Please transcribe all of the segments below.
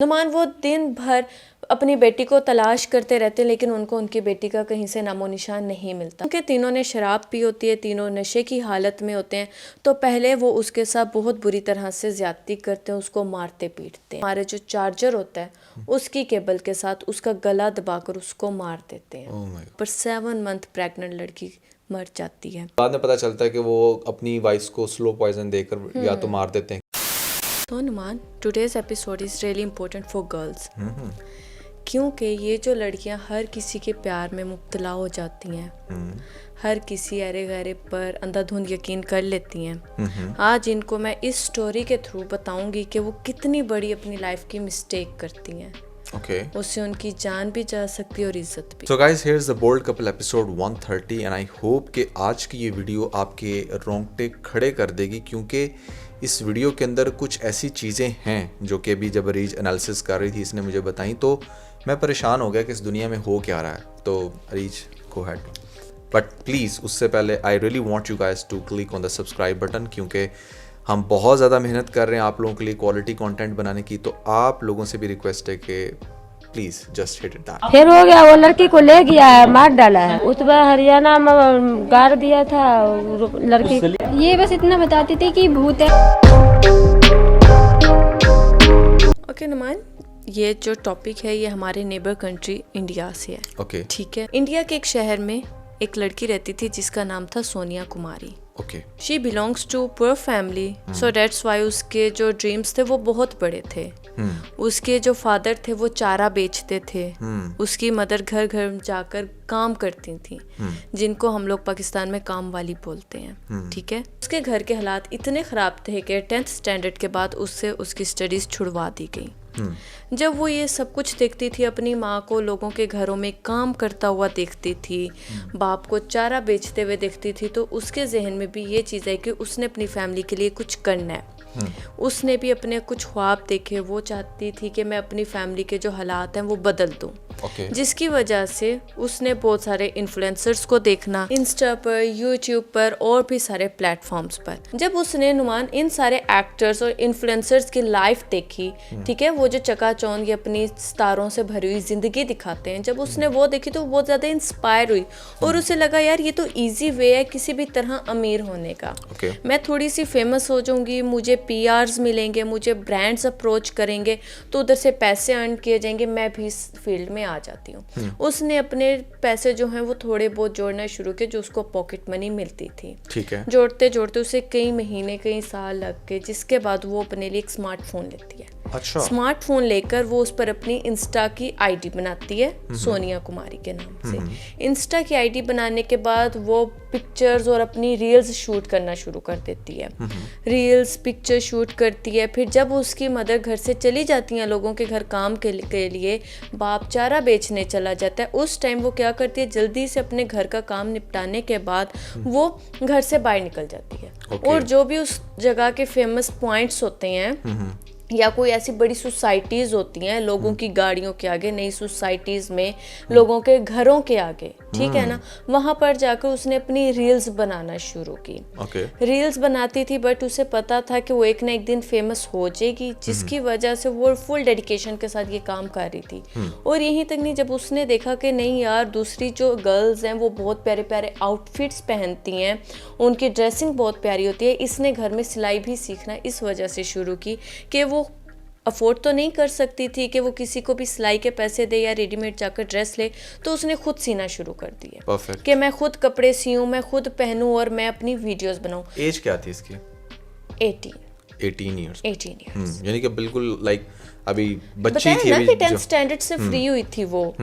नुमान वो दिन भर अपनी बेटी को तलाश करते रहते हैं, लेकिन उनको उनकी बेटी का कहीं से नामो निशान नहीं मिलता। क्योंकि तीनों ने शराब पी होती है, तीनों नशे की हालत में होते हैं। तो पहले वो उसके साथ बहुत बुरी तरह से ज्यादती करते हैं, उसको मारते पीटते हैं। हमारे जो चार्जर होता है उसकी केबल के साथ उसका गला दबाकर उसको मार देते हैं। पर 7 मंथ प्रेग्नेंट लड़की मर जाती है। बाद में पता चलता है कि वो अपनी वाइफ को स्लो पॉइजन देकर या तो मार देते हैं। तो नुमान, today's episode is really important for girls, क्योंकि ये जो लड़कियां हर किसी के प्यार में मुब्तला हो जाती हैं, हर किसी अरे गहरे पर अंधाधुंध यकीन कर लेती हैं। आज इनको मैं इस स्टोरी के थ्रू बताऊंगी कि वो कितनी बड़ी अपनी लाइफ की मिस्टेक करती हैं। उससे उनकी जान भी जा सकती है और इज्जत भी। So guys, here's the Bold Couple episode 130 and I hope कि आज की ये वीडियो आपके रोंगटे खड़े कर देगी, क्योंकि इस वीडियो के अंदर कुछ ऐसी चीज़ें हैं जो कि अभी जब अरीज एनालिसिस कर रही थी इसने मुझे बताई, तो मैं परेशान हो गया कि इस दुनिया में हो क्या रहा है। तो Aries, go ahead, but please उससे पहले I really want you guys to click on the subscribe button, क्योंकि हम बहुत ज़्यादा मेहनत कर रहे हैं आप लोगों के लिए क्वालिटी कंटेंट बनाने की। तो आप लोगों से भी रिक्वेस्ट है कि please just hit it that. फिर हो गया, वो लड़की को ले गया है, मार डाला है। उस बार हरियाणा में गाड़ दिया था लड़की। ये बस इतना बताती थी कि भूत है। ओके नुमान, ये जो टॉपिक है ये हमारे नेबर कंट्री इंडिया से है। ओके, ठीक है। इंडिया के एक शहर में एक लड़की रहती थी जिसका नाम था Sonia Kumari. Okay. She belongs to poor family, so that's why उसके जो ड्रीम्स थे वो बहुत बड़े थे। उसके जो फादर थे वो चारा बेचते थे। उसकी मदर घर घर जाकर काम करती थी, जिनको हम लोग पाकिस्तान में काम वाली बोलते हैं। ठीक है। उसके घर के हालात इतने ख़राब थे कि 10th स्टैंडर्ड के बाद उससे उसकी स्टडीज़ छुड़वा दी गई। जब वो ये सब कुछ देखती थी, अपनी माँ को लोगों के घरों में काम करता हुआ देखती थी, बाप को चारा बेचते हुए देखती थी, तो उसके जहन में भी ये चीज़ है कि उसने अपनी फैमिली के लिए कुछ करना है। उसने भी अपने कुछ ख्वाब देखे। वो चाहती थी कि मैं अपनी फैमिली के जो हालात हैं वो बदल दूं। जिसकी वजह से उसने बहुत सारे इन्फ्लुएंसर्स को देखना, इंस्टा पर, यूट्यूब पर और भी सारे प्लेटफॉर्म्स पर। जब उसने नुमान इन सारे एक्टर्स और इन्फ्लुएंसर्स की लाइफ देखी, ठीक है, वो जो चकाचौंध अपनी सितारों से भरी हुई जिंदगी दिखाते हैं, जब उसने वो देखी तो वो बहुत ज़्यादा इंस्पायर हुई और उसे लगा यार ये तो ईजी वे है किसी भी तरह अमीर होने का। मैं थोड़ी सी फेमस हो जाऊंगी, मुझे PRs मिलेंगे, मुझे ब्रांड्स अप्रोच करेंगे, तो उधर से पैसे अर्न किए जाएंगे, मैं भी इस फील्ड में आ जाती हूँ। उसने अपने पैसे जो हैं वो थोड़े बहुत जोड़ना शुरू किए, जो उसको पॉकेट मनी मिलती थी। ठीक है। जोड़ते जोड़ते उसे कई महीने कई साल लग गए, जिसके बाद वो अपने लिए एक स्मार्टफोन लेती है। अच्छा। स्मार्टफोन लेकर वो उस पर अपनी इंस्टा की आईडी बनाती है सोनिया कुमारी के नाम से। इंस्टा की आईडी बनाने के बाद वो पिक्चर्स और अपनी रील्स शूट करना शुरू कर देती है। रील्स पिक्चर शूट करती है। फिर जब उसकी मदर घर से चली जाती हैं लोगों के घर काम के लिए, बाप चारा बेचने चला जाता है, उस टाइम वो क्या करती है, जल्दी से अपने घर का काम निपटाने के बाद वो घर से बाहर निकल जाती है। और जो भी उस जगह के फेमस पॉइंट्स होते हैं या कोई ऐसी बड़ी सोसाइटीज़ होती हैं लोगों की गाड़ियों के आगे, नई सोसाइटीज़ में लोगों के घरों के आगे, ठीक है ना, वहाँ पर जाकर उसने अपनी रील्स बनाना शुरू की। रील्स बनाती थी, बट उसे पता था कि वो एक ना एक दिन फेमस हो जाएगी, जिसकी वजह से वो फुल डेडिकेशन के साथ ये काम कर रही थी। और यहीं तक नहीं, जब उसने देखा कि नहीं यार दूसरी जो गर्ल्स हैं वो बहुत प्यारे प्यारे आउटफिट्स पहनती हैं, उनकी ड्रेसिंग बहुत प्यारी होती है, इसने घर में सिलाई भी सीखना इस वजह से शुरू की कि वो अफोर्ड तो नहीं कर सकती थी कि वो किसी को भी सिलाई के पैसे दे या रेडीमेड जाकर ड्रेस ले, तो उसने खुद सीना शुरू कर दिया कि मैं खुद कपड़े सीऊं, मैं खुद पहनूं और मैं अपनी वीडियोस बनाऊं। एज क्या थी इसकी? 18 इयर्स। यानी कि बिल्कुल लाइक अभी बच्ची थी, अभी 10th स्टैंडर्ड से फ्री हुई थी वो।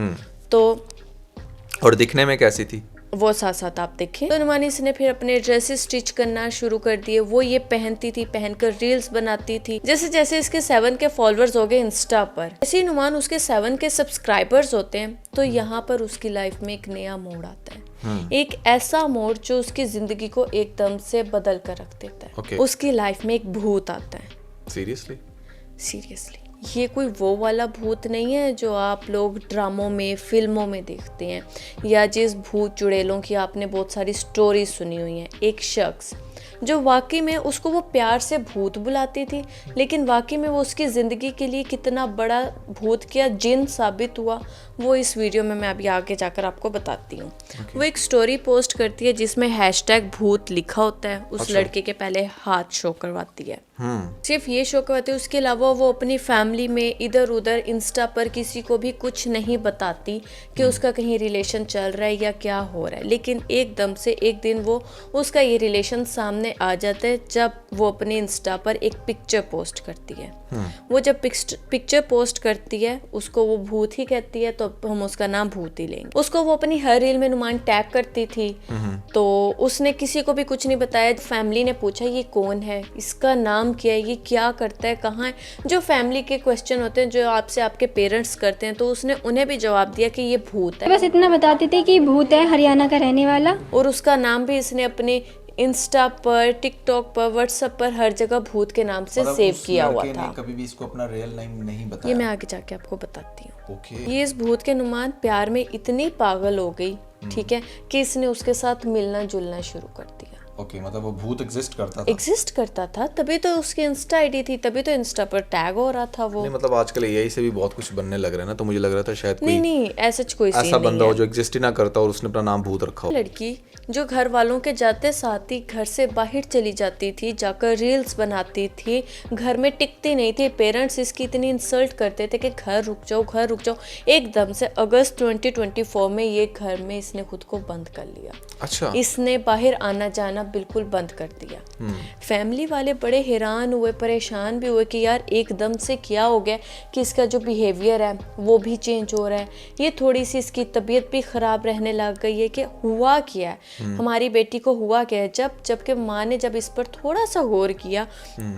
तो और दिखने में कैसी थी वो? साथ साथ आप देखें तो नुमानिस ने फिर अपने ड्रेसेस स्टिच करना शुरू कर दिए। वो ये पहनती थी, पहनकर रील्स बनाती थी। जैसे जैसे इसके 7 के फॉलोअर्स हो गए इंस्टा पर, ऐसे ही नुमान उसके 7 के सब्सक्राइबर्स होते हैं, तो यहाँ पर उसकी लाइफ में एक नया मोड़ आता है। एक ऐसा मोड़ जो उसकी जिंदगी को एकदम से बदल कर रख देता है। उसकी लाइफ में एक भूत आता है। सीरियसली ये कोई वो वाला भूत नहीं है जो आप लोग ड्रामों में, फिल्मों में देखते हैं, या जिस भूत चुड़ैलों की आपने बहुत सारी स्टोरीज सुनी हुई हैं। एक शख्स जो वाकई में उसको वो प्यार से भूत बुलाती थी, लेकिन वाकई में वो उसकी ज़िंदगी के लिए कितना बड़ा भूत क्या जिन साबित हुआ, वो इस वीडियो में मैं अभी आगे जाकर आपको बताती हूँ। वो एक स्टोरी पोस्ट करती है जिसमें #भूत लिखा होता है, उस लड़के के पहले हाथ शो करवाती है। सिर्फ ये शो करवाती है, उसके अलावा वो अपनी फैमिली में इधर उधर इंस्टा पर किसी को भी कुछ नहीं बताती कि उसका कहीं रिलेशन चल रहा है या क्या हो रहा है। लेकिन एकदम से एक दिन वो उसका ये रिलेशन सामने आ जाता है जब वो अपने इंस्टा पर एक पिक्चर पोस्ट करती है। वो जब पिक्चर पोस्ट करती है, उसको वो भूत ही कहती है, तो हम उसका नाम भूत ही लेंगे। उसको वो अपनी हर रील में नुमान टैग करती थी, तो उसने किसी को भी कुछ नहीं बताया। फैमिली ने पूछा ये कौन है, इसका नाम क्या है, ये क्या करता है, कहाँ है, जो फैमिली के क्वेश्चन होते हैं जो आपसे आपके पेरेंट्स करते हैं, तो उसने उन्हें भी जवाब दिया कि ये भूत है। बस इतना बताती थी कि भूत है, हरियाणा का रहने वाला। और उसका नाम भी इसने अपने इंस्टा पर, टिकटॉक पर, व्हाट्सएप पर हर जगह भूत के नाम से सेव किया हुआ था। कभी भी इसको अपना रियल नेम नहीं बताया। ये मैं आगे जाके आपको बताती हूँ। ओके। ये इस भूत के नुमान प्यार में इतनी पागल हो गई, ठीक है, कि इसने उसके साथ मिलना जुलना शुरू कर दिया। ओके, मतलब वो भूत एग्जिस्ट करता था, तभी तो उसकी इंस्टा आईडी थी, तभी तो इंस्टा पर टैग हो रहा था वो। नहीं, मतलब आजकल एआई से भी बहुत कुछ बनने लग रहा है ना, तो मुझे लग रहा था शायद नहीं ऐसा कोई सीन ऐसा नहीं बंदा है। हो जो एग्जिस्ट ही ना करता और उसने अपना नाम भूत रखा हो। लड़की जो घर वालों के जाते साथ ही घर से बाहर चली जाती थी, जाकर रील्स बनाती थी, घर में टिकती नहीं थी। पेरेंट्स इसकी इतनी इंसल्ट करते थे कि घर रुक जाओ। एकदम से अगस्त 2024 में ये घर में इसने खुद को बंद कर लिया। अच्छा। इसने बाहर आना जाना बिल्कुल बंद कर दिया। फैमिली वाले बड़े हैरान हुए, परेशान भी हुए कि यार एकदम से क्या हो गया कि इसका जो बिहेवियर है वो भी चेंज हो रहा है, ये थोड़ी सी इसकी तबीयत भी ख़राब रहने लग गई है, कि हुआ क्या है, हमारी बेटी को हुआ क्या है। जबकि माँ ने जब इस पर थोड़ा सा गौर किया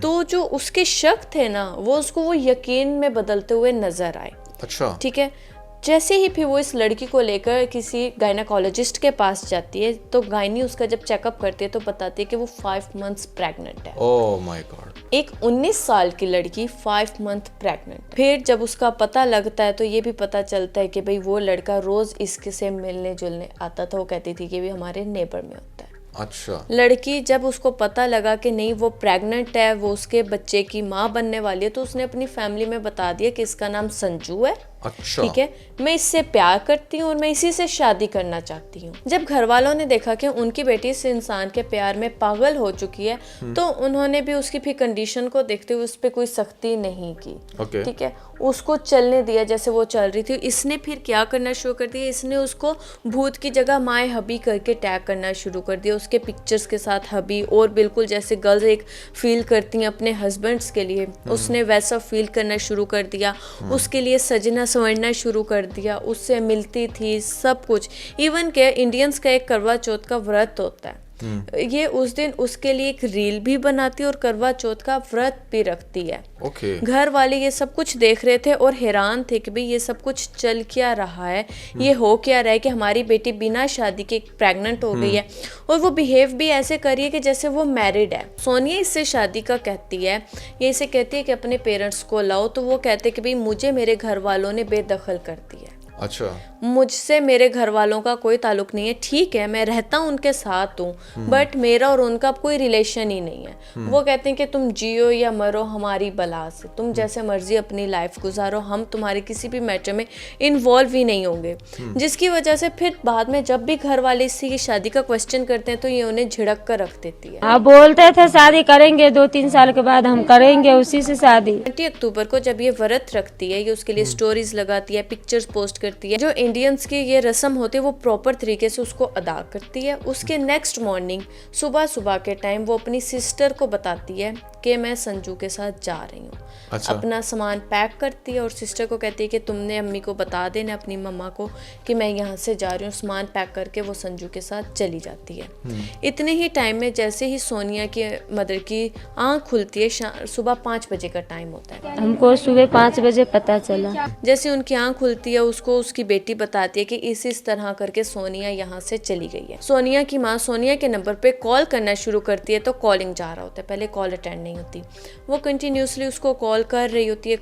तो जो उसके शक थे ना, वो उसको वो यकीन में बदलते हुए नजर आए। अच्छा। ठीक है। जैसे ही फिर वो इस लड़की को लेकर किसी गायनाकोलॉजिस्ट के पास जाती है, तो गायनी उसका जब चेकअप करती है तो बताती है कि वो 5 मंथ्स प्रेग्नेंट है। ओह माय गॉड। एक 19 साल की लड़की 5 मंथ प्रेग्नेंट। फिर जब उसका पता लगता है तो ये भी पता चलता है कि भाई वो लड़का रोज इसके से मिलने जुलने आता था। वो कहती थी कि भी हमारे नेबर में होता है। अच्छा। लड़की जब उसको पता लगा कि नहीं वो प्रेग्नेंट है, वो उसके बच्चे की माँ बनने वाली है, तो उसने अपनी फैमिली में बता दिया कि इसका नाम संजू है। अच्छा। ठीक है, मैं इससे प्यार करती हूँ और मैं इसी से शादी करना चाहती हूँ। जब घर वालों ने देखा कि उनकी बेटी इस इंसान के प्यार में पागल हो चुकी है, तो उन्होंने भी उसकी फिर कंडीशन को देखते हुए उस पर कोई सख्ती नहीं की। ओके। ठीक है, उसको चलने दिया जैसे वो चल रही थी। इसने फिर क्या करना शुरू कर दिया, इसने उसको भूत की जगह माय हबी करके टैग करना शुरू कर दिया, उसके पिक्चर्स के साथ हबी, और बिल्कुल जैसे गर्ल्स एक फील करती हैं अपने हस्बैंड्स के लिए, उसने वैसा फील करना शुरू कर दिया। उसके लिए सजना संवरना शुरू कर दिया, उससे मिलती थी सब कुछ। इवन के इंडियंस का एक करवा चौथ का व्रत होता है, ये उस दिन उसके लिए एक रील भी बनाती है और करवा चौथ का व्रत भी रखती है। ओके। घर वाले ये सब कुछ देख रहे थे और हैरान थे कि भाई ये सब कुछ चल क्या रहा है, ये हो क्या रहा है कि हमारी बेटी बिना शादी के प्रेग्नेंट हो गई है, और वो बिहेव भी ऐसे कर रही है कि जैसे वो मैरिड है। सोनिया इससे शादी का कहती है, ये इसे कहती है कि अपने पेरेंट्स को लाओ, तो वो कहते कि भाई मुझे मेरे घर वालों ने बेदखल कर दिया। अच्छा। मुझसे मेरे घर वालों का कोई ताल्लुक नहीं है। ठीक है, मैं रहता हूँ उनके साथ हूँ, बट मेरा और उनका कोई रिलेशन ही नहीं है। वो कहते हैं कि तुम जियो या मरो हमारी बला से, तुम जैसे मर्जी अपनी लाइफ गुजारो, हम तुम्हारे किसी भी मैटर में इन्वॉल्व ही नहीं होंगे। जिसकी वजह से फिर बाद में जब भी घर वाले इसकी शादी का क्वेश्चन करते हैं तो ये उन्हें झिड़क कर रख देती है। हाँ, बोलते थे शादी करेंगे, 2-3 साल के बाद हम करेंगे उसी से शादी। 20 अक्टूबर को जब ये व्रत रखती है, ये उसके लिए स्टोरीज लगाती है, पिक्चर्स पोस्ट करती है, जो इंडियंस की ये रस्म होती है वो प्रॉपर तरीके से उसको अदा करती है। उसके नेक्स्ट मॉर्निंग सुबह के टाइम वो अपनी सिस्टर को बताती है कि मैं संजू के साथ जा रही हूँ। अच्छा। अपना सामान पैक करती है और सिस्टर को कहती है कि तुमने अम्मी को बता देना, अपनी मम्मा को, कि मैं यहाँ से जा रही हूँ। सामान पैक करके वो संजू के साथ चली जाती है। इतने ही टाइम में जैसे ही सोनिया की मदर की आँख खुलती है, सुबह 5 बजे का टाइम होता है। हमको सुबह 5 बजे पता चला। जैसे उनकी आँख खुलती है, उसको उसकी बेटी बताती है कि इस तरह करके सोनिया यहाँ से चली गई है। सोनिया की माँ सोनिया के नंबर पे कॉल करना शुरू करती है, तो कॉलिंग जा रहा होता है, पहले कॉल अटेंड नहीं होती। वो कंटिन्यूसली उसको कॉल कर रही होती है,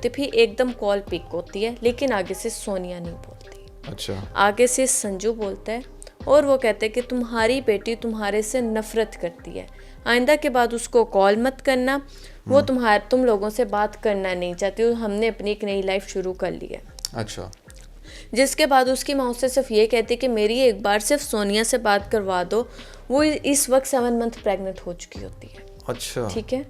फिर एकदम कॉल पिक होती है, लेकिन आगे से सोनिया नहीं बोलती। अच्छा। आगे से संजू बोलता है और वो कहते हैं कि तुम्हारी बेटी तुम्हारे से नफरत करती है, आइंदा के बाद उसको कॉल मत करना, वो तुम लोगों से बात करना नहीं चाहती, हमने अपनी एक नई लाइफ शुरू कर ली है। अच्छा। जिसके बाद उसकी माँ उससे सिर्फ ये कहती कि मेरी एक बार सिर्फ सोनिया से बात करवा दो। वो इस वक्त 7 मंथ प्रेग्नेंट हो चुकी होती है। अच्छा। ठीक है,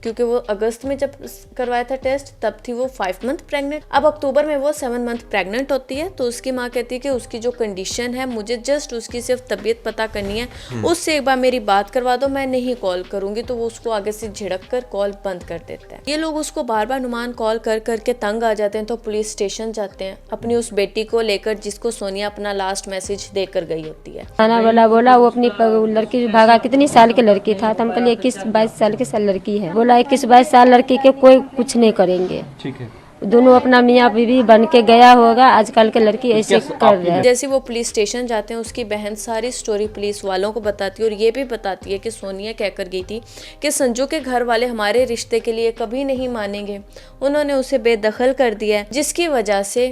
क्योंकि वो अगस्त में जब करवाया था टेस्ट तब थी वो 5 मंथ प्रेग्नेंट। अब अक्टूबर में वो 7 मंथ प्रेग्नेंट होती है। तो उसकी माँ कहती है कि उसकी जो कंडीशन है, मुझे जस्ट उसकी सिर्फ तबीयत पता करनी है, उससे एक बार मेरी बात करवा दो, मैं नहीं कॉल करूंगी। तो वो उसको आगे से झिड़क कर कॉल बंद कर देता है। ये लोग उसको बार बार नुमान कॉल कर करके तंग आ जाते हैं। तो पुलिस स्टेशन जाते हैं अपनी उस बेटी को लेकर, जिसको सोनिया अपना लास्ट मैसेज देकर गई होती है। थाना वाला बोला वो अपनी लड़की भागा, कितनी साल की लड़की था, तो हम कहलिए 21-22 साल की लड़की है। बोला 21-22 साल लड़की के कोई कुछ नहीं करेंगे, ठीक है, दोनों अपना मियाँ बीवी बन के गया होगा। आजकल के लड़की ऐसे कर रहे हैं। जैसे वो पुलिस स्टेशन जाते हैं, उसकी बहन सारी स्टोरी पुलिस वालों को बताती है और ये भी बताती है कि सोनिया कहकर गई थी कि संजू के घर वाले हमारे रिश्ते के लिए कभी नहीं मानेंगे, उन्होंने उसे बेदखल कर दिया है, जिसकी वजह से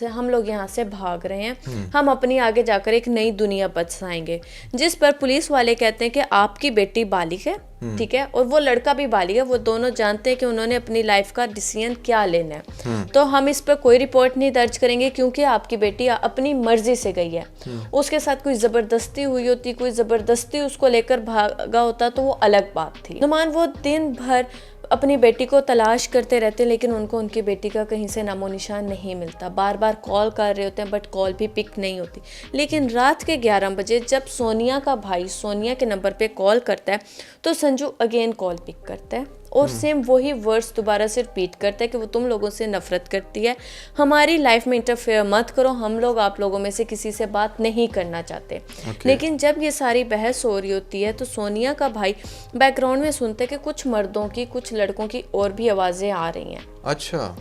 हम लोग यहाँ से भाग रहे हैं, हम अपनी आगे जाकर एक नई दुनिया बसाएंगे। जिस पर पुलिस वाले कहते हैं कि आपकी बेटी बालिग है, ठीक है, और वो लड़का भी बालिग है, वो दोनों जानते हैं कि उन्होंने अपनी लाइफ का डिसीजन क्या लेना है। तो हम इस पर कोई रिपोर्ट नहीं दर्ज करेंगे क्योंकि आपकी बेटी अपनी मर्जी से गई है। उसके साथ कोई जबरदस्ती हुई होती, कोई जबरदस्ती उसको लेकर भागा होता तो वो अलग बात थी। नुमान वो दिन भर अपनी बेटी को तलाश करते रहते हैं, लेकिन उनको उनकी बेटी का कहीं से नामो निशान नहीं मिलता। बार बार कॉल कर रहे होते हैं बट कॉल भी पिक नहीं होती। लेकिन रात के 11 बजे जब सोनिया का भाई सोनिया के नंबर पे कॉल करता है तो संजू अगेन कॉल पिक करता है और सेम वही वर्ड्स दोबारा से रिपीट करता है कि वो तुम लोगों से नफरत करती है, हमारी लाइफ में इंटरफेयर मत करो, हम लोग आप लोगों में से किसी से बात नहीं करना चाहते। लेकिन जब ये सारी बहस हो रही होती है तो सोनिया का भाई बैकग्राउंड में सुनते कि कुछ मर्दों की, कुछ लड़कों की और भी आवाज़ें आ रही हैं। अच्छा।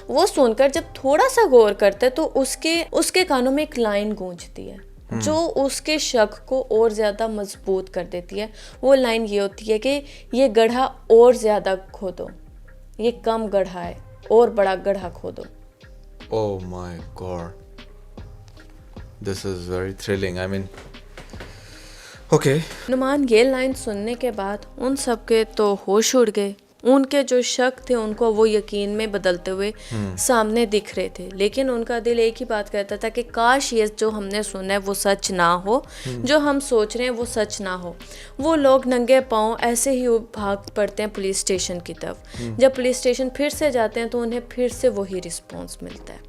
वो सुनकर जब थोड़ा सा गौर करते तो उसके कानों में एक लाइन गूंजती है जो उसके शक को और ज़्यादा मजबूत कर देती है। वो लाइन ये होती है कि ये गड्ढा और ज़्यादा खोदो, ये कम गड्ढा है, और बड़ा गड्ढा खोदो। Oh my god, this is very thrilling. I mean okay. नुमान ये लाइन सुनने के बाद उन सबके तो होश उड़ गए। उनके जो शक थे उनको वो यकीन में बदलते हुए सामने दिख रहे थे। लेकिन उनका दिल एक ही बात कहता था कि काश ये जो हमने सुना है वो सच ना हो, जो हम सोच रहे हैं वो सच ना हो। वो लोग नंगे पांव ऐसे ही भाग पड़ते हैं पुलिस स्टेशन की तरफ। जब पुलिस स्टेशन फिर से जाते हैं तो उन्हें फिर से वही रिस्पॉन्स मिलता है।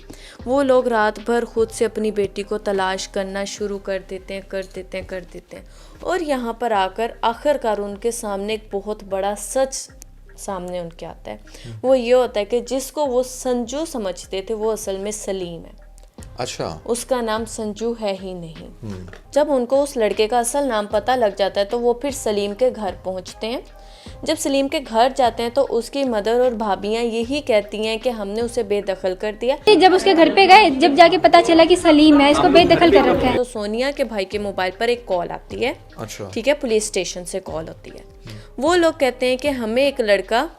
वो लोग रात भर खुद से अपनी बेटी को तलाश करना शुरू कर देते हैं और यहाँ पर आकर आखिरकार उनके सामने एक बहुत बड़ा सच सामने उनके आता है। वो ये होता है कि जिसको वो संजू समझते थे वो असल में सलीम है। अच्छा। उसका नाम संजू है ही नहीं। जब उनको उस लड़के का असल नाम पता लग जाता है तो वो फिर सलीम के घर पहुंचते हैं। जब सलीम के घर जाते हैं तो उसकी मदर और भाभियां यही कहती हैं कि हमने उसे बेदखल कर दिया। जब उसके घर पे गए, जब जाके पता चला कि सलीम है, इसको बेदखल कर रखा है। तो सोनिया के भाई के मोबाइल पर एक कॉल आती है। अच्छा। ठीक है, पुलिस स्टेशन से कॉल होती है। वो लोग कहते हैं कि हमें एक लड़का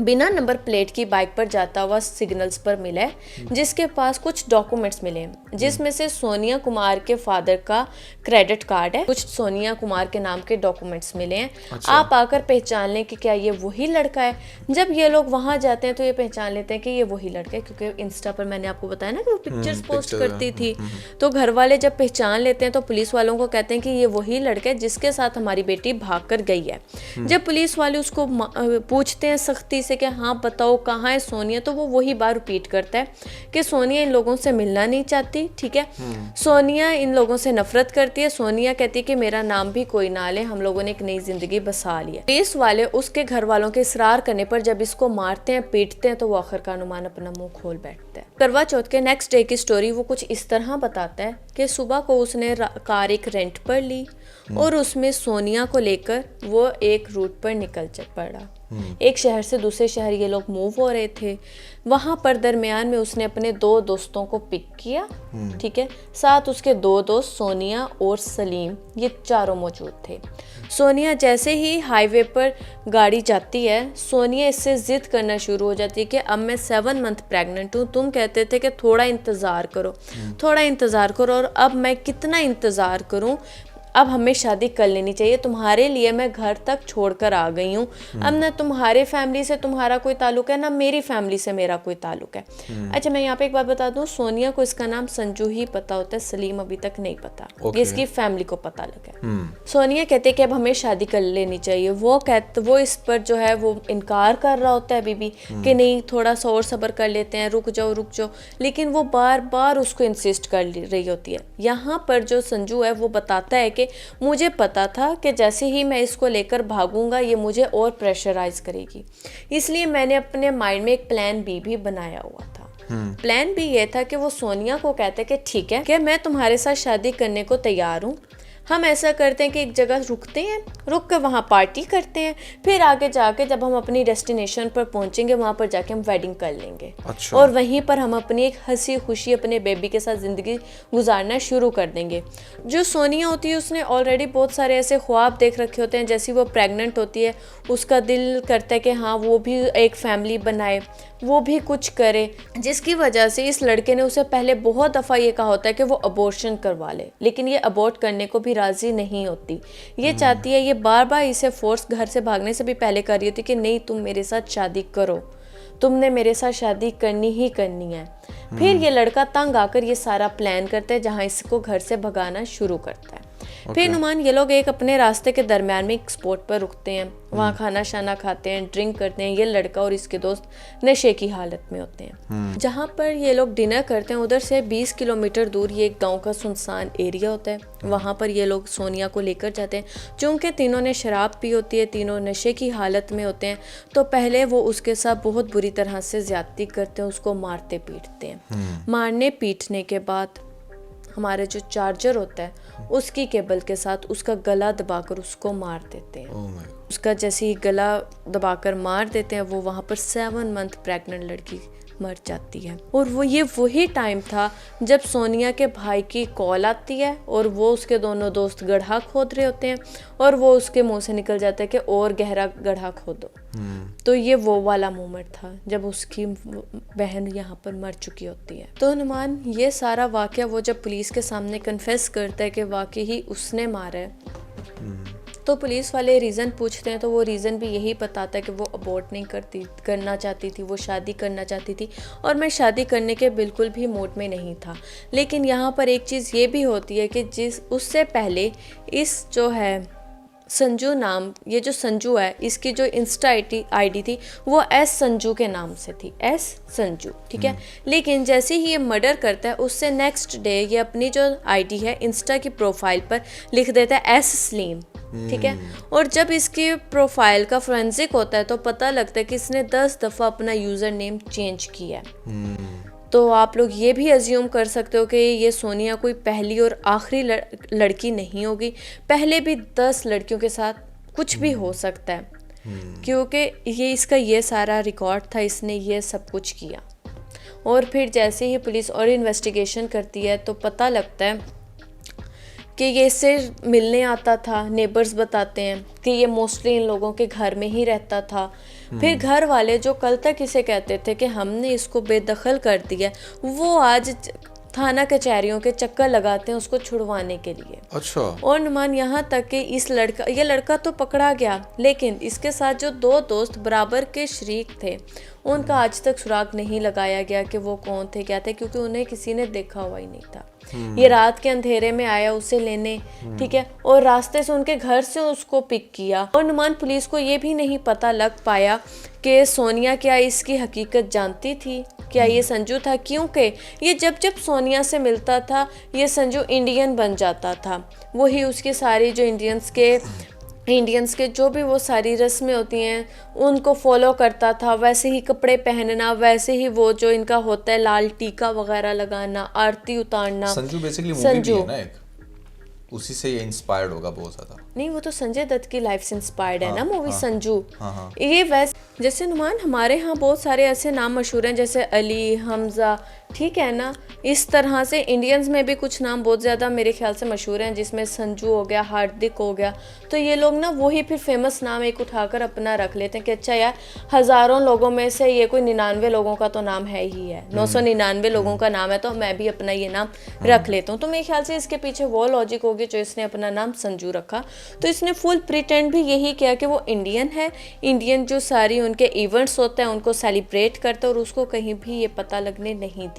बिना नंबर प्लेट की बाइक पर जाता हुआ सिग्नल्स पर मिला है, जिसके पास कुछ डॉक्यूमेंट्स मिले हैं, जिसमें से सोनिया कुमार के फादर का क्रेडिट कार्ड है, कुछ सोनिया कुमार के नाम के डॉक्यूमेंट्स मिले हैं। अच्छा। आप आकर पहचान लें कि क्या ये वही लड़का है। जब ये लोग वहां जाते हैं तो ये पहचान लेते हैं कि ये वही लड़का है, क्योंकि इंस्टा पर मैंने आपको बताया ना कि वो पिक्चर्स पोस्ट करती थी। तो घर वाले जब पहचान लेते हैं तो पुलिस वालों को कहते हैं कि ये वही लड़का है जिसके साथ हमारी बेटी भाग कर गई है। जब पुलिस वाले उसको पूछते हैं सख्ती से कि हाँ बताओ कहाँ है सोनिया, तो वो वही बात रिपीट करता है कि सोनिया इन लोगों से मिलना नहीं चाहती। ठीक है, सोनिया इन लोगों से नफरत करती है। सोनिया कहती है कि मेरा नाम भी कोई ना ले, हम लोगों ने एक नई जिंदगी बसा ली है। पुलिस वाले उसके घर वालों के इसरार करने पर जब इसको मारते हैं, पीटते हैं, तो वो आखिरकार नुमान अपना मुंह खोल बैठता है। करवा चौथ के नेक्स्ट डे की स्टोरी वो कुछ इस तरह बताता है कि सुबह को उसने कार एक रेंट पर ली और उसमें सोनिया को लेकर वो एक रूट पर निकल पड़ा। एक शहर से दूसरे शहर ये लोग मूव हो रहे थे। वहाँ पर दरमियान में उसने अपने 2 दोस्तों को पिक किया, ठीक है, साथ उसके 2 दोस्त सोनिया और सलीम, ये चारों मौजूद थे। सोनिया जैसे ही हाईवे पर गाड़ी जाती है, सोनिया इससे ज़िद करना शुरू हो जाती है कि अब मैं 7 मंथ प्रेग्नेंट हूँ, तुम कहते थे कि थोड़ा इंतज़ार करो, थोड़ा इंतज़ार करो, और अब मैं कितना इंतज़ार करूँ, अब हमें शादी कर लेनी चाहिए, तुम्हारे लिए मैं घर तक छोड़कर आ गई हूँ, अब ना तुम्हारे फैमिली से तुम्हारा कोई ताल्लुक है ना मेरी फैमिली से मेरा कोई ताल्लुक है। अच्छा, मैं यहाँ पे एक बात बता दूँ, सोनिया को इसका नाम संजू ही पता होता है, सलीम अभी तक नहीं पता, ये इसकी फैमिली को पता लगा है। सोनिया कहते कि अब हमें शादी कर लेनी चाहिए, वो इस पर जो है वो इनकार कर रहा होता है बीबी कि नहीं, थोड़ा सा और सब्र कर लेते हैं, रुक जाओ, लेकिन वो बार बार उसको इंसिस्ट कर रही होती है। यहाँ पर जो संजू है वो बताता है कि मुझे पता था कि जैसे ही मैं इसको लेकर भागूंगा ये मुझे और प्रेशराइज करेगी, इसलिए मैंने अपने माइंड में एक प्लान बी भी बनाया हुआ था। प्लान बी ये था कि वो सोनिया को कहते कि ठीक है कि मैं तुम्हारे साथ शादी करने को तैयार हूँ, हम ऐसा करते हैं कि एक जगह रुकते हैं, रुक कर वहाँ पार्टी करते हैं, फिर आगे जाके जब हम अपनी डेस्टिनेशन पर पहुँचेंगे वहाँ पर जाके हम वेडिंग कर लेंगे। अच्छा। और वहीं पर हम अपनी एक हंसी खुशी अपने बेबी के साथ ज़िंदगी गुजारना शुरू कर देंगे। जो सोनिया होती है उसने ऑलरेडी बहुत सारे ऐसे ख्वाब देख रखे होते हैं, जैसे वो प्रेग्नेंट होती है उसका दिल करता है कि हाँ वो भी एक फैमिली बनाए, वो भी कुछ करे, जिसकी वजह से इस लड़के ने उसे पहले बहुत दफ़ा ये कहा होता है कि वो अबॉर्शन करवा ले, लेकिन ये अबॉर्ट करने को भी राज़ी नहीं होती। ये चाहती है, ये बार बार इसे फोर्स घर से भागने से भी पहले कर रही होती कि नहीं तुम मेरे साथ शादी करो, तुमने मेरे साथ शादी करनी ही करनी है। फिर ये लड़का तंग आकर ये सारा प्लान करता है, जहाँ इसको घर से भगाना शुरू करता है। फिर नुमान ये लोग एक अपने रास्ते के दरमियान में एक स्पॉट पर रुकते हैं, वहाँ खाना शाना खाते हैं, ड्रिंक करते हैं। ये लड़का और इसके दोस्त नशे की हालत में होते हैं। जहाँ पर ये लोग डिनर करते हैं उधर से 20 किलोमीटर दूर ये एक गांव का सुनसान एरिया होता है, वहाँ पर ये लोग सोनिया को लेकर जाते हैं। चूँकि तीनों ने शराब पी होती है, तीनों नशे की हालत में होते हैं, तो पहले वो उसके साथ बहुत बुरी तरह से ज्यादती करते हैं, उसको मारते पीटते हैं। मारने पीटने के बाद हमारे जो चार्जर होता है उसकी केबल के साथ उसका गला दबाकर उसको मार देते हैं। उसका जैसे ही गला दबाकर मार देते हैं वो वहाँ पर 7 मंथ प्रेग्नेंट लड़की मर जाती है। और वो ये वही टाइम था जब सोनिया के भाई की कॉल आती है और वो उसके दोनों दोस्त गड्ढा खोद रहे होते हैं और वो उसके मुंह से निकल जाता है कि और गहरा गड्ढा खोदो। तो ये वो वाला मोमेंट था जब उसकी बहन यहाँ पर मर चुकी होती है। तो नुमान ये सारा वाकया वो जब पुलिस के सामने कन्फेस करता है कि वाकई ही उसने मारा है, तो पुलिस वाले रीज़न पूछते हैं तो वो रीज़न भी यही बताता है कि वो अबॉर्ट नहीं करना चाहती थी, वो शादी करना चाहती थी और मैं शादी करने के बिल्कुल भी मूड में नहीं था। लेकिन यहाँ पर एक चीज़ ये भी होती है कि उससे पहले इस जो है संजू नाम, ये जो संजू है इसकी जो इंस्टा आईडी थी वो एस संजू के नाम से थी, एस संजू, ठीक है। लेकिन जैसे ही ये मर्डर करता है उससे नेक्स्ट डे ये अपनी जो आईडी है इंस्टा की प्रोफाइल पर लिख देता है एस स्लीम, ठीक है। और जब इसकी प्रोफाइल का फोरेंसिक होता है तो पता लगता है कि इसने 10 दफ़ा अपना यूज़र नेम चेंज किया है। तो आप लोग ये भी अज्यूम कर सकते हो कि ये सोनिया कोई पहली और आखिरी लड़की नहीं होगी, पहले भी 10 लड़कियों के साथ कुछ भी हो सकता है, क्योंकि ये इसका ये सारा रिकॉर्ड था, इसने ये सब कुछ किया। और फिर जैसे ही पुलिस और इन्वेस्टिगेशन करती है तो पता लगता है कि ये इससे मिलने आता था, नेबर्स बताते हैं कि ये मोस्टली इन लोगों के घर में ही रहता था। फिर घर वाले जो कल तक इसे कहते थे कि हमने इसको बेदखल कर दिया, वो आज थाना कचहरियों के चक्कर लगाते हैं उसको छुड़वाने के लिए। अच्छा। और नुमान यहाँ तक कि ये लड़का तो पकड़ा गया, लेकिन इसके साथ जो 2 दोस्त बराबर के शरीक थे उनका आज तक सुराग नहीं लगाया गया कि वो कौन थे क्या थे, क्योंकि उन्हें किसी ने देखा हुआ ही नहीं था। ये रात के अंधेरे में आया उसे लेने, ठीक है, और रास्ते से उनके घर से उसको पिक किया। और नुमान पुलिस को ये भी नहीं पता लग पाया कि सोनिया क्या इसकी हकीकत जानती थी, क्या ये संजू था, क्योंकि ये जब जब सोनिया से मिलता था ये संजू इंडियन बन जाता था। वही उसकी सारी जो इंडियंस के जो भी वो सारी रस्में होती हैं उनको फॉलो करता था, वैसे ही कपड़े पहनना, वैसे ही वो जो इनका होता है लाल टीका वगैरह लगाना, आरती उतारना। संजू बेसिकली मूवी भी है ना एक? उसी से ये इंस्पायर्ड होगा बहुत ज़्यादा। नहीं, वो तो संजय दत्त की लाइफ से इंस्पायर्ड है ना मूवी हाँ, संजू। हाँ। ये वैसे जैसे नुमान हमारे यहाँ बहुत सारे ऐसे नाम मशहूर हैं जैसे अली, हमजा, ठीक है ना। इस तरह से इंडियंस में भी कुछ नाम बहुत ज़्यादा मेरे ख्याल से मशहूर हैं, जिसमें संजू हो गया, हार्दिक हो गया। तो ये लोग ना वही फिर फेमस नाम एक उठाकर अपना रख लेते हैं कि अच्छा यार, हज़ारों लोगों में से ये कोई 99 लोगों का तो नाम है ही है, 999 लोगों का नाम है, तो मैं भी अपना ये नाम रख लेता हूँ। तो मेरे ख्याल से इसके पीछे वो लॉजिक होगी जो इसने अपना नाम संजू रखा। तो इसने फुल प्रिटेंड भी यही किया कि वो इंडियन है, इंडियन जो सारी उनके इवेंट्स होते हैं उनको सेलिब्रेट करते हैं, और उसको कहीं भी ये पता लगने नहीं दिया।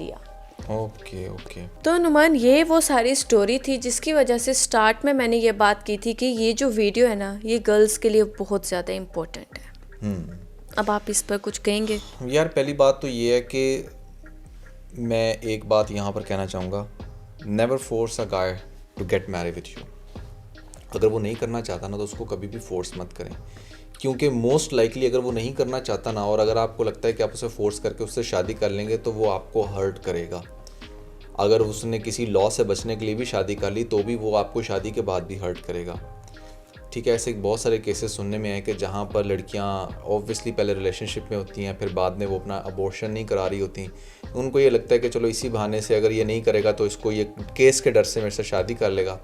ओके। तो नुमान ये वो सारी स्टोरी थी जिसकी वजह से स्टार्ट में मैंने ये बात की थी कि ये जो वीडियो है ना, ये गर्ल्स के लिए बहुत ज़्यादा इम्पोर्टेंट है। अब आप इस पर कुछ कहेंगे? यार पहली बात तो ये है कि मैं एक बात यहाँ पर कहना चाहूँगा, never force a guy to get married with you. अगर वो नहीं करना चाहता ना तो उसको कभी भी फोर्स मत करें, क्योंकि मोस्ट लाइकली अगर वो नहीं करना चाहता ना, और अगर आपको लगता है कि आप उसे फोर्स करके उससे शादी कर लेंगे तो वो आपको हर्ट करेगा। अगर उसने किसी लॉ से बचने के लिए भी शादी कर ली तो भी वो आपको शादी के बाद भी हर्ट करेगा, ठीक है। ऐसे बहुत सारे केसेस सुनने में आए कि जहाँ पर लड़कियाँ ऑब्वियसली पहले रिलेशनशिप में होती हैं, फिर बाद में वो अपना अबॉर्शन नहीं करा रही होती, उनको ये लगता है कि चलो इसी बहाने से अगर ये नहीं करेगा तो इसको ये केस के डर से मेरे से शादी कर लेगा।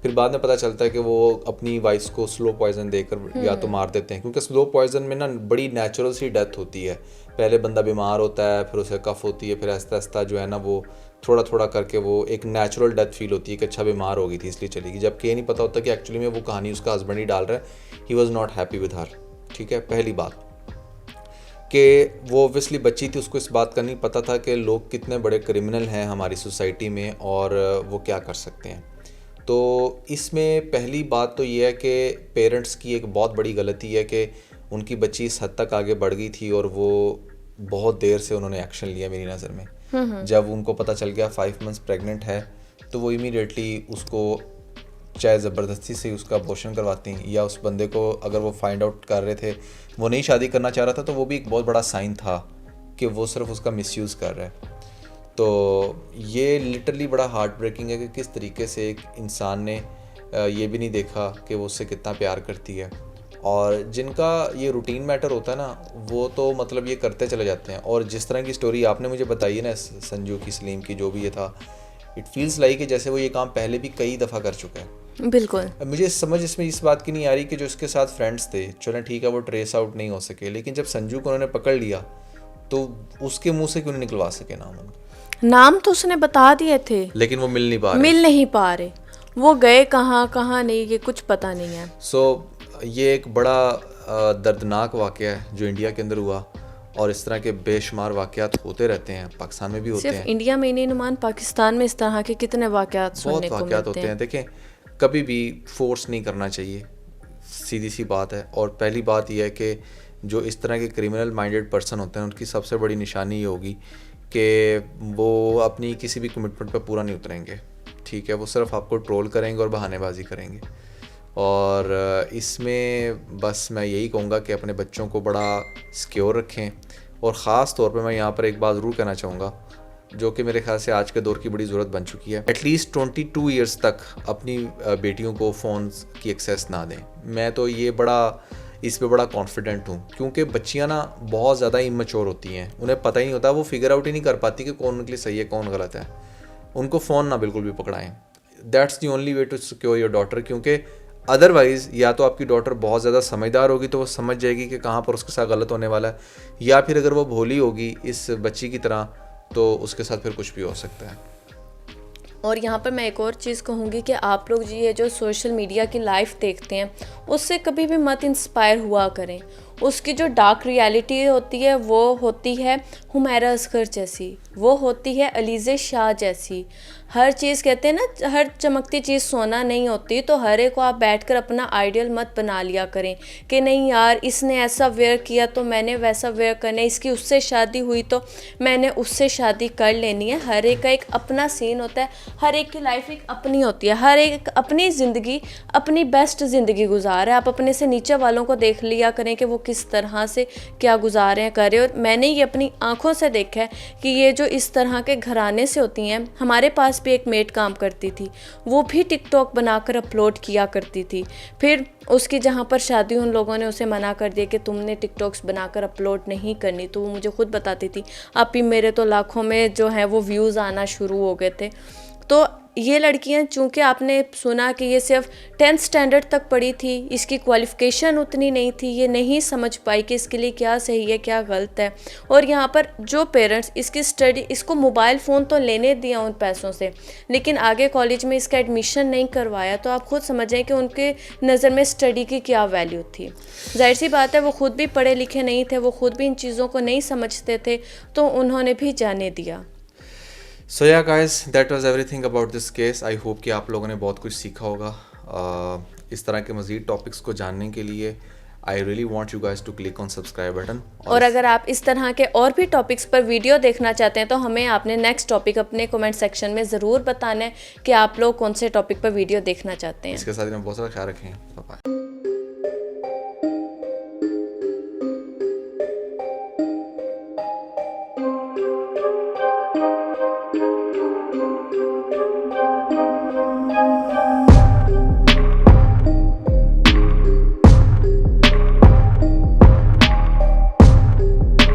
फिर बाद में पता चलता है कि वो अपनी वाइफ को स्लो पॉइजन देकर या तो मार देते हैं, क्योंकि स्लो पॉइजन में ना बड़ी नेचुरल सी डेथ होती है। पहले बंदा बीमार होता है, फिर उसे कफ होती है, फिर आहिस्ता आहिस्ता जो है ना वो थोड़ा थोड़ा करके वो एक नेचुरल डेथ फील होती है कि अच्छा बीमार हो गई थी इसलिए चली गई, जबकि ये नहीं पता होता कि एक्चुअली में वो कहानी उसका हस्बैंड ही डाल रहा है। He was not happy with her, ठीक है। पहली बात कि वो ऑब्वियसली बच्ची थी, उसको इस बात का नहीं पता था कि लोग कितने बड़े क्रिमिनल हैं हमारी सोसाइटी में और वो क्या कर सकते हैं। तो इसमें पहली बात तो ये है कि पेरेंट्स की एक बहुत बड़ी गलती है कि उनकी बच्ची इस हद तक आगे बढ़ गई थी और वो बहुत देर से उन्होंने एक्शन लिया मेरी नज़र में। जब उनको पता चल गया 5 मंथ्स प्रेग्नेंट है तो वो इमीडिएटली उसको चाहे ज़बरदस्ती से उसका अबॉर्शन करवाती, या उस बंदे को अगर वो फाइंड आउट कर रहे थे वो नहीं शादी करना चाह रहा था तो वो भी एक बहुत बड़ा साइन था कि वो सिर्फ उसका मिसयूज़ कर रहा है। तो ये लिटरली बड़ा हार्ट ब्रेकिंग है कि किस तरीके से एक इंसान ने ये भी नहीं देखा कि वो उससे कितना प्यार करती है, और जिनका ये रूटीन मैटर होता है ना वो तो मतलब ये करते चले जाते हैं। और जिस तरह की स्टोरी आपने मुझे बताई है ना संजू की, सलीम की, जो भी ये था, इट फील्स लाइक कि जैसे वो ये काम पहले भी कई दफ़ा कर चुका है। बिल्कुल। मुझे समझ इसमें इस बात की नहीं आ रही कि जो उसके साथ फ्रेंड्स थे, चलो ठीक है वो ट्रेस आउट नहीं हो सके, लेकिन जब संजू को उन्होंने पकड़ लिया तो उसके मुँह से क्यों नहीं निकलवा सके नाम उनका? नाम तो उसने बता दिए थे लेकिन वो मिल नहीं पा रहे। वो गए कहाँ नहीं, ये कुछ पता नहीं है। ये एक बड़ा दर्दनाक वाक़या है जो इंडिया के अंदर हुआ, और इस तरह के बेशुमार वाक़यात होते रहते हैं, पाकिस्तान में भी होते हैं। सिर्फ इंडिया में नहीं नुमान, पाकिस्तान में इस तरह के कितने वाक़यात सुनने को मिलते हैं। होते हैं। देखें, कभी भी फोर्स नहीं करना चाहिए, सीधी सी बात है। और पहली बात यह है कि जो इस तरह के क्रिमिनल माइंडेड पर्सन होते हैं उनकी सबसे बड़ी निशानी ये होगी कि वो अपनी किसी भी कमिटमेंट पर पूरा नहीं उतरेंगे, ठीक है। वो सिर्फ आपको ट्रोल करेंगे और बहानेबाजी करेंगे। और इसमें बस मैं यही कहूँगा कि अपने बच्चों को बड़ा सिक्योर रखें, और ख़ास तौर पे मैं यहाँ पर एक बात ज़रूर कहना चाहूँगा जो कि मेरे ख्याल से आज के दौर की बड़ी ज़रूरत बन चुकी है। एटलीस्ट 22 ईयर्स तक अपनी बेटियों को फ़ोन की एक्सेस ना दें। मैं तो ये इस पे बड़ा कॉन्फिडेंट हूँ, क्योंकि बच्चियाँ ना बहुत ज़्यादा इमैच्योर होती हैं, उन्हें पता ही नहीं होता, वो फिगर आउट ही नहीं कर पाती कि कौन उनके लिए सही है कौन गलत है। उनको फ़ोन ना बिल्कुल भी पकड़ाएं। That's the only way to secure your daughter, क्योंकि अदरवाइज़ या तो आपकी डॉटर बहुत ज़्यादा समझदार होगी तो वो समझ जाएगी कि कहाँ पर उसके साथ गलत होने वाला है, या फिर अगर वो भोली होगी इस बच्ची की तरह तो उसके साथ फिर कुछ भी हो सकता है। और यहाँ पर मैं एक और चीज़ कहूँगी कि आप लोग जी ये जो सोशल मीडिया की लाइफ देखते हैं उससे कभी भी मत इंस्पायर हुआ करें। उसकी जो डार्क रियलिटी होती है वो होती है हुमैरा असगर जैसी, वो होती है अलीज़े शाह जैसी। हर चीज़ कहते हैं ना, हर चमकती चीज़ सोना नहीं होती, तो हर एक को आप बैठकर अपना आइडियल मत बना लिया करें कि नहीं यार इसने ऐसा वेयर किया तो मैंने वैसा वेयर करना है, इसकी उससे शादी हुई तो मैंने उससे शादी कर लेनी है। हर एक का एक अपना सीन होता है, हर एक की लाइफ एक अपनी होती है, हर एक अपनी ज़िंदगी अपनी बेस्ट ज़िंदगी गुजार है। आप अपने से नीचे वालों को देख लिया करें कि वो किस किस तरह से क्या गुजारे हैं कर रहे हैं। और मैंने ये अपनी आंखों से देखा है कि ये जो इस तरह के घराने से होती हैं, हमारे पास भी एक मेड काम करती थी, वो भी टिकटॉक बनाकर अपलोड किया करती थी। फिर उसकी जहाँ पर शादी उन लोगों ने उसे मना कर दिया कि तुमने टिकटॉक्स बनाकर अपलोड नहीं करनी, तो वो मुझे खुद बताती थी अब भी मेरे तो लाखों में जो है वो व्यूज़ आना शुरू हो गए थे। तो ये लड़कियां, चूँकि आपने सुना कि ये सिर्फ 10th स्टैंडर्ड तक पढ़ी थी, इसकी क्वालिफ़िकेशन उतनी नहीं थी, ये नहीं समझ पाई कि इसके लिए क्या सही है क्या गलत है। और यहाँ पर जो पेरेंट्स इसकी स्टडी, इसको मोबाइल फ़ोन तो लेने दिया उन पैसों से, लेकिन आगे कॉलेज में इसका एडमिशन नहीं करवाया, तो आप खुद समझें कि उनके नज़र में स्टडी की क्या वैल्यू थी। जाहिर सी बात है वो खुद भी पढ़े लिखे नहीं थे, वो खुद भी इन चीज़ों को नहीं समझते थे, तो उन्होंने भी जाने दिया। सो या guys, that was everything about this case. I hope कि आप लोगों ने बहुत कुछ सीखा होगा। इस तरह के मज़ीद टॉपिक्स को जानने के लिए I really want you guys to click on subscribe button. और अगर आप इस तरह के और भी टॉपिक्स पर वीडियो देखना चाहते हैं तो हमें आपने नेक्स्ट टॉपिक अपने कमेंट सेक्शन में ज़रूर बताना है कि आप लोग कौन से टॉपिक पर वीडियो देखना चाहते हैं। इसके साथ ही बहुत सारा ख्याल रखें। Bye bye.